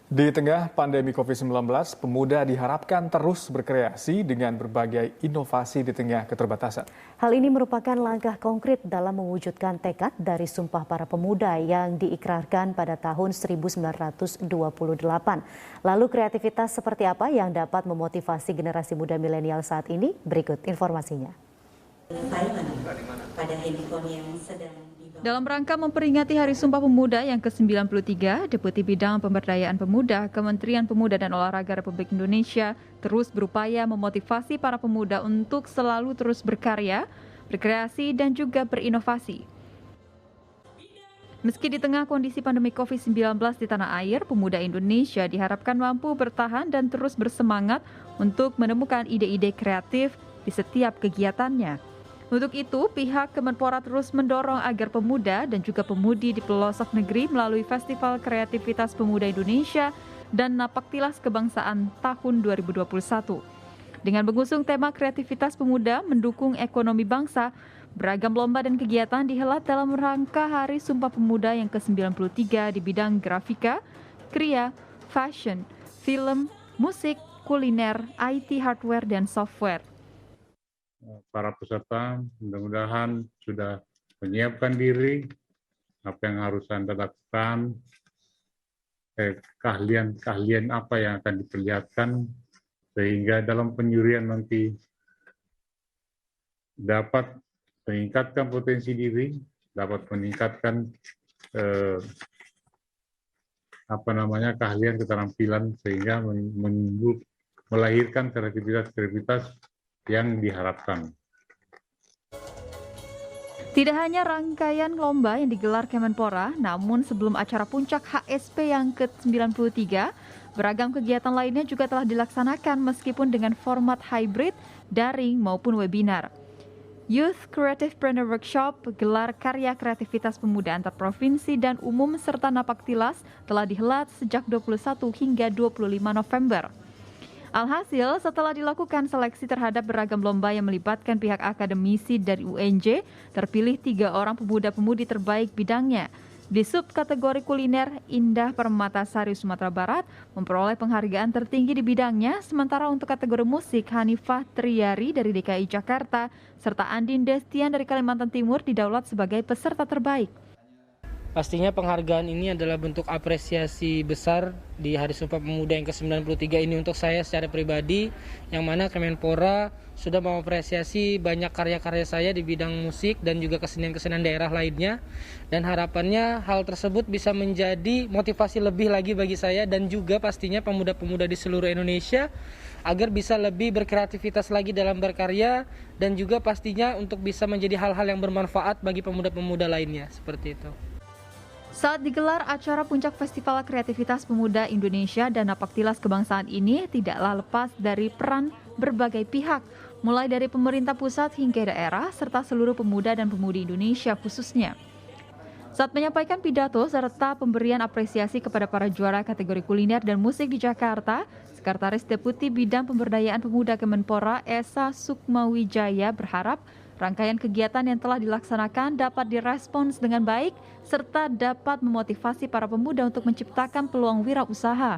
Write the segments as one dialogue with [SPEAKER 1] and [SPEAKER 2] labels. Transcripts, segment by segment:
[SPEAKER 1] Di tengah pandemi COVID-19, pemuda diharapkan terus berkreasi dengan berbagai inovasi di tengah keterbatasan.
[SPEAKER 2] Hal ini merupakan langkah konkret dalam mewujudkan tekad dari Sumpah Para Pemuda yang diikrarkan pada tahun 1928. Lalu kreativitas seperti apa yang dapat memotivasi generasi muda milenial saat ini? Berikut informasinya.
[SPEAKER 3] Dalam rangka memperingati Hari Sumpah Pemuda yang ke-93, Deputi Bidang Pemberdayaan Pemuda Kementerian Pemuda dan Olahraga Republik Indonesia terus berupaya memotivasi para pemuda untuk selalu terus berkarya, berkreasi, dan juga berinovasi. Meski di tengah kondisi pandemi COVID-19 di tanah air, pemuda Indonesia diharapkan mampu bertahan dan terus bersemangat untuk menemukan ide-ide kreatif di setiap kegiatannya. Untuk itu, pihak Kemenpora terus mendorong agar pemuda dan juga pemudi di pelosok negeri melalui Festival Kreativitas Pemuda Indonesia dan Napaktilas Kebangsaan tahun 2021. Dengan mengusung tema kreativitas pemuda mendukung ekonomi bangsa, beragam lomba dan kegiatan dihelat dalam rangka Hari Sumpah Pemuda yang ke-93 di bidang grafika, kriya, fashion, film, musik, kuliner, IT hardware, dan software.
[SPEAKER 4] Para peserta mudah-mudahan sudah menyiapkan diri apa yang harus Anda lakukan, keahlian apa yang akan diperlihatkan sehingga dalam penjurian nanti dapat meningkatkan potensi diri, dapat meningkatkan keahlian keterampilan sehingga melahirkan kreativitas yang diharapkan.
[SPEAKER 3] Tidak hanya rangkaian lomba yang digelar Kemenpora, namun sebelum acara puncak HSP yang ke-93, beragam kegiatan lainnya juga telah dilaksanakan meskipun dengan format hybrid, daring maupun webinar. Youth Creativepreneur Workshop, gelar karya kreativitas pemuda antar provinsi dan umum serta Napaktilas telah dihelat sejak 21 hingga 25 November. Alhasil, setelah dilakukan seleksi terhadap beragam lomba yang melibatkan pihak akademisi dari UNJ, terpilih 3 orang pemuda-pemudi terbaik bidangnya. Di subkategori kuliner, Indah Permatasari Sumatera Barat memperoleh penghargaan tertinggi di bidangnya, sementara untuk kategori musik, Hanifah Triyari dari DKI Jakarta, serta Andin Destian dari Kalimantan Timur didaulat sebagai peserta terbaik.
[SPEAKER 5] Pastinya penghargaan ini adalah bentuk apresiasi besar di Hari Sumpah Pemuda yang ke-93 ini untuk saya secara pribadi, yang mana Kemenpora sudah mengapresiasi banyak karya-karya saya di bidang musik dan juga kesenian-kesenian daerah lainnya. Dan harapannya hal tersebut bisa menjadi motivasi lebih lagi bagi saya dan juga pastinya pemuda-pemuda di seluruh Indonesia agar bisa lebih berkreativitas lagi dalam berkarya dan juga pastinya untuk bisa menjadi hal-hal yang bermanfaat bagi pemuda-pemuda lainnya, seperti itu.
[SPEAKER 3] Saat digelar acara puncak Festival Kreativitas Pemuda Indonesia dan Napaktilas Kebangsaan ini tidaklah lepas dari peran berbagai pihak, mulai dari pemerintah pusat hingga daerah, serta seluruh pemuda dan pemudi Indonesia khususnya. Saat menyampaikan pidato serta pemberian apresiasi kepada para juara kategori kuliner dan musik di Jakarta, Sekretaris Deputi Bidang Pemberdayaan Pemuda Kemenpora Esa Sukmawijaya berharap rangkaian kegiatan yang telah dilaksanakan dapat direspons dengan baik serta dapat memotivasi para pemuda untuk menciptakan peluang wirausaha.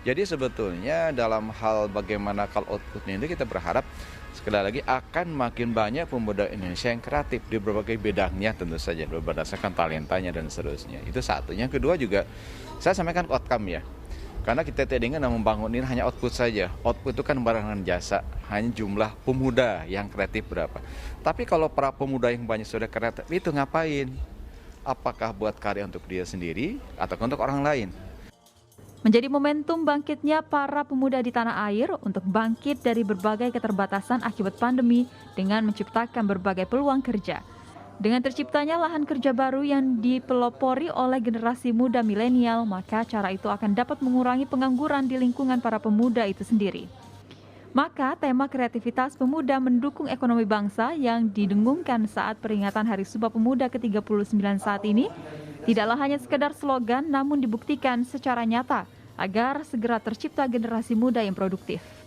[SPEAKER 6] Jadi sebetulnya dalam hal bagaimana call outputnya itu kita berharap sekali lagi akan makin banyak pemuda Indonesia yang kreatif di berbagai bidangnya tentu saja berdasarkan talentanya dan seterusnya. Itu satu. Yang kedua juga saya sampaikan outcome ya. Karena kita tidak ingin membangun ini hanya output saja. Output itu kan barang dan jasa, hanya jumlah pemuda yang kreatif berapa. Tapi kalau para pemuda yang banyak sudah kreatif, itu ngapain? Apakah buat karya untuk dia sendiri atau untuk orang lain?
[SPEAKER 3] Menjadi momentum bangkitnya para pemuda di tanah air untuk bangkit dari berbagai keterbatasan akibat pandemi dengan menciptakan berbagai peluang kerja. Dengan terciptanya lahan kerja baru yang dipelopori oleh generasi muda milenial, maka cara itu akan dapat mengurangi pengangguran di lingkungan para pemuda itu sendiri. Maka tema kreativitas pemuda mendukung ekonomi bangsa yang didengungkan saat peringatan Hari Sumpah Pemuda ke-39 saat ini tidaklah hanya sekedar slogan, namun dibuktikan secara nyata agar segera tercipta generasi muda yang produktif.